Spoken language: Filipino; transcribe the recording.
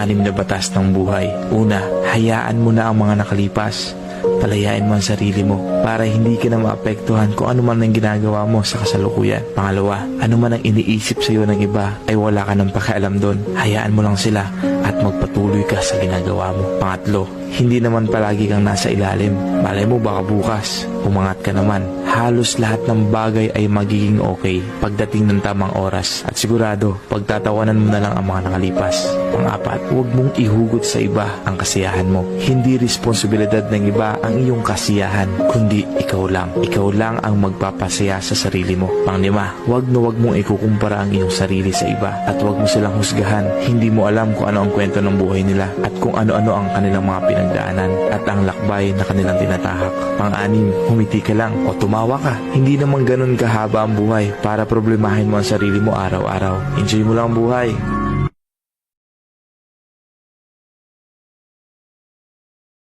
anim na batas ng buhay. Una, hayaan mo na ang mga nakalipas. Palayain mo ang sarili mo para hindi ka na maapektuhan kung ano man ang ginagawa mo sa kasalukuyan. Pangalawa, ano man ang iniisip sa iyo ng iba ay wala ka ng pakialam doon. Hayaan mo lang sila at magpatuloy ka sa ginagawa mo. Pangatlo, hindi naman palagi kang nasa ilalim. Malay mo baka bukas, umangat ka naman. Halos lahat ng bagay ay magiging okay pagdating ng tamang oras. At sigurado, pagtatawanan mo na lang ang mga nakalipas. Pang-apat, huwag mong ihugot sa iba ang kasiyahan mo. Hindi responsibilidad ng iba ang iyong kasiyahan, kundi ikaw lang. Ikaw lang ang magpapasaya sa sarili mo. Pang-lima, huwag mong ikukumpara ang iyong sarili sa iba at huwag mo silang husgahan. Hindi mo alam kung ano ang kwento ng buhay nila at kung ano-ano ang kanilang mga pinagdaanan at ang lakbay na kanilang tinatahak. Pang-anim, humiti ka lang o tumawa ka. Hindi naman ganun kahaba ang buhay para problemahin mo ang sarili mo araw-araw. Enjoy mo lang ang buhay.